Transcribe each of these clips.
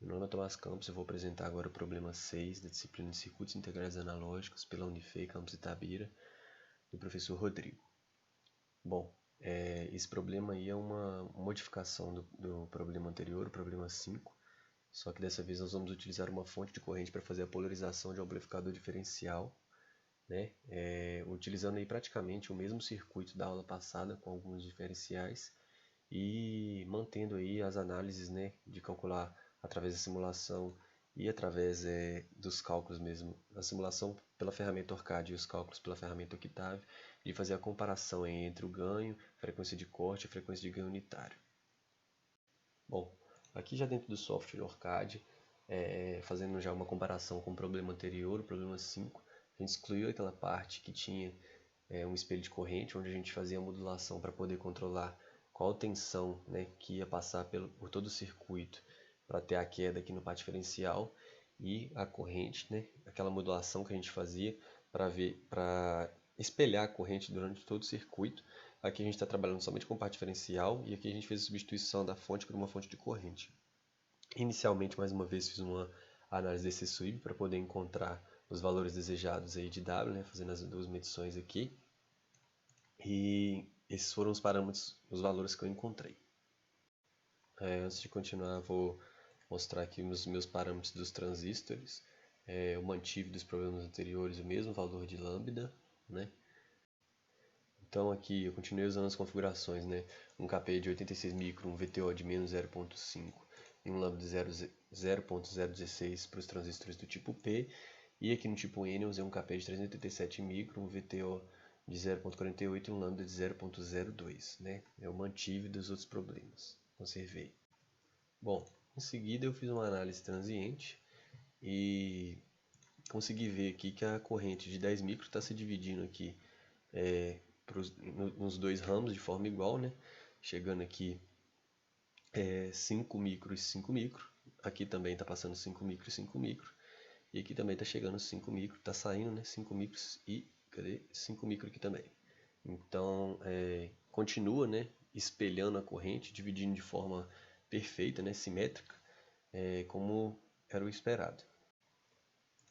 Meu nome é Tomás Campos, eu vou apresentar agora o problema 6 da disciplina de Circuitos Integrais Analógicos pela Unifei, Campus Itabira, do professor Rodrigo. Bom, esse problema aí é uma modificação do problema anterior, o problema 5, só que dessa vez nós vamos utilizar uma fonte de corrente para fazer a polarização de um amplificador diferencial, né? Utilizando aí praticamente o mesmo circuito da aula passada com alguns diferenciais e mantendo aí as análises, né, de calcular através da simulação e através dos cálculos mesmo, a simulação pela ferramenta ORCAD e os cálculos pela ferramenta Octave, de fazer a comparação entre o ganho, frequência de corte e frequência de ganho unitário. Bom, aqui já dentro do software ORCAD, fazendo já uma comparação com o problema anterior, o problema 5, a gente excluiu aquela parte que tinha um espelho de corrente, onde a gente fazia a modulação para poder controlar qual tensão, né, que ia passar por todo o circuito para ter a queda aqui no par diferencial, e a corrente, né, aquela modulação que a gente fazia para espelhar a corrente durante todo o circuito. Aqui a gente está trabalhando somente com par diferencial, e aqui a gente fez a substituição da fonte por uma fonte de corrente. Inicialmente, mais uma vez, fiz uma análise desse sub para poder encontrar os valores desejados aí de W, né, fazendo as duas medições aqui. E esses foram os parâmetros, os valores que eu encontrei. Antes de continuar, vou mostrar aqui os meus parâmetros dos transistores. Eu mantive dos problemas anteriores o mesmo valor de lambda, né? Então aqui eu continuei usando as configurações, né? Um KPI de 86 micron, um VTO de menos 0.5 e um lambda de 0.016 para os transistores do tipo P. E aqui no tipo N eu usei um KPI de 387 micron, um VTO de 0.48 e um lambda de 0.02, né? Eu mantive dos outros problemas, conservei. Bom, em seguida eu fiz uma análise transiente e consegui ver aqui que a corrente de 10 micro está se dividindo aqui nos dois ramos de forma igual, né? Chegando aqui 5 micro e 5 micro. Aqui também está passando 5 micro e 5 micro. E aqui também está chegando 5 micro, está saindo, né? 5 micros e cadê? 5 micro aqui também. Então, continua, né? Espelhando a corrente, dividindo de forma perfeita, né? Simétrica, como era o esperado.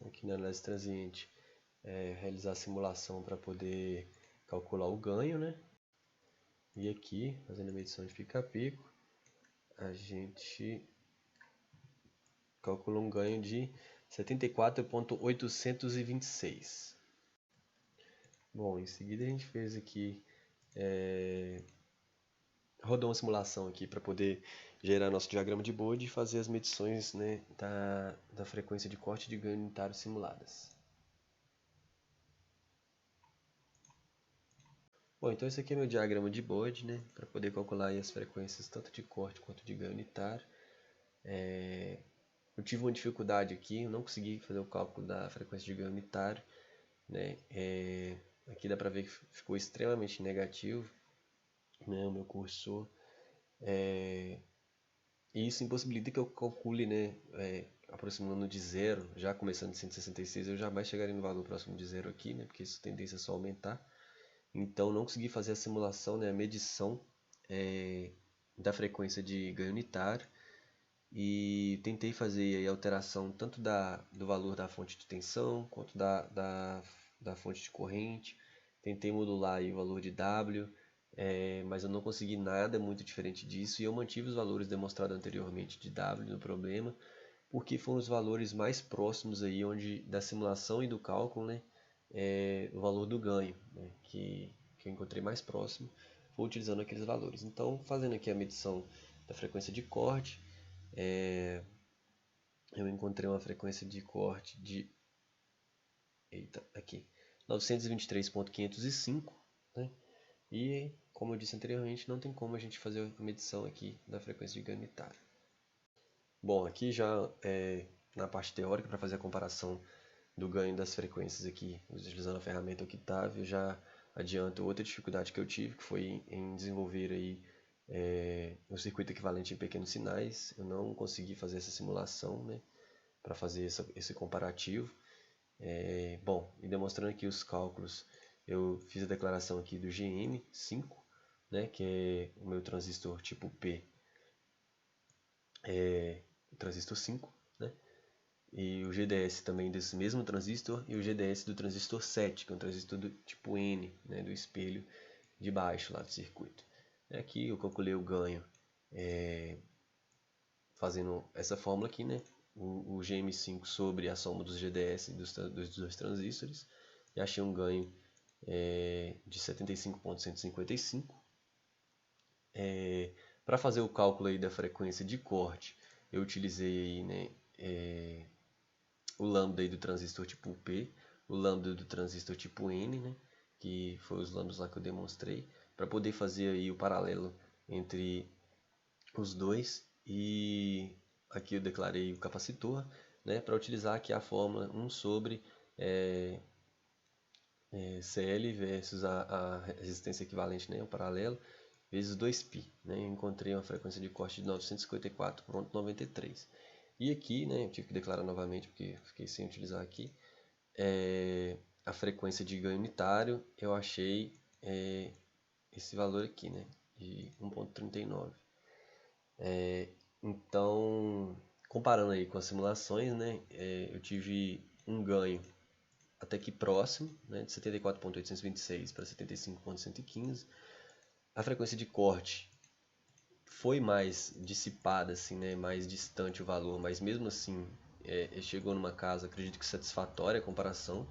Aqui na análise transiente, realizar a simulação para poder calcular o ganho, né? E aqui, fazendo a medição de pico a pico, a gente calcula um ganho de 74.826. Bom, em seguida a gente fez aqui, rodou uma simulação aqui para poder gerar nosso diagrama de Bode e fazer as medições, né, da frequência de corte de ganho unitário simuladas. Bom, então esse aqui é meu diagrama de Bode, né, para poder calcular aí as frequências tanto de corte quanto de ganho unitário. Eu tive uma dificuldade aqui, eu não consegui fazer o cálculo da frequência de ganho unitário, né? Aqui dá para ver que ficou extremamente negativo, né, o meu cursor. E isso impossibilita que eu calcule, né, aproximando de zero, já começando de 166, eu jamais chegaria no valor próximo de zero aqui, né, porque isso tendência é só aumentar. Então não consegui fazer a simulação, né, a medição da frequência de ganho unitário, e tentei fazer a alteração tanto do valor da fonte de tensão quanto da fonte de corrente. Tentei modular aí o valor de W, mas eu não consegui nada muito diferente disso, e eu mantive os valores demonstrados anteriormente de W no problema, porque foram os valores mais próximos aí da simulação e do cálculo, né, o valor do ganho, né, que eu encontrei mais próximo, foi utilizando aqueles valores. Então, fazendo aqui a medição da frequência de corte, eu encontrei uma frequência de corte de 923.505, né? E, como eu disse anteriormente, não tem como a gente fazer a medição aqui da frequência de ganho unitário. Bom, aqui já na parte teórica, para fazer a comparação do ganho das frequências aqui, utilizando a ferramenta Octave, eu já adianto outra dificuldade que eu tive, que foi em desenvolver aí um circuito equivalente em pequenos sinais. Eu não consegui fazer essa simulação, né, para fazer esse comparativo. Bom, e demonstrando aqui os cálculos, eu fiz a declaração aqui do GM5, né, que é o meu transistor tipo P, o transistor 5, né? E o GDS também desse mesmo transistor, e o GDS do transistor 7, que é um transistor do tipo N, né, do espelho de baixo lá do circuito. Aqui eu calculei o ganho fazendo essa fórmula aqui, né? O GM5 sobre a soma dos GDS dos dois transistores, e achei um ganho de 75,155. Para fazer o cálculo aí da frequência de corte, eu utilizei aí, né, o lambda aí do transistor tipo P, o lambda do transistor tipo N, né, que foi os lambdas lá que eu demonstrei, para poder fazer aí o paralelo entre os dois. E aqui eu declarei o capacitor, né, para utilizar aqui a fórmula 1 sobre CL versus a resistência equivalente, né, o paralelo, vezes 2π. Né, eu encontrei uma frequência de corte de 954,93. E aqui, né, eu tive que declarar novamente porque fiquei sem utilizar aqui, a frequência de ganho unitário, eu achei esse valor aqui, né, de 1,39. Então, comparando aí com as simulações, né, eu tive um ganho até que próximo, né, de 74.826 para 75.115. A frequência de corte foi mais dissipada, assim, né, mais distante o valor, mas mesmo assim chegou numa casa, acredito que satisfatória a comparação.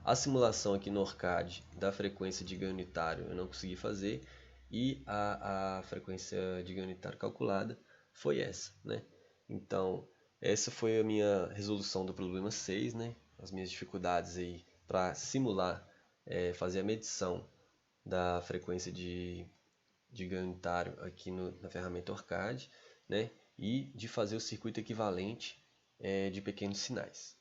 A simulação aqui no ORCAD da frequência de ganho unitário eu não consegui fazer, e a frequência de ganho unitário calculada foi essa, né? Então, essa foi a minha resolução do problema 6, né? As minhas dificuldades aí para simular, fazer a medição da frequência de ganho unitário aqui na ferramenta ORCAD, né? E de fazer o circuito equivalente de pequenos sinais.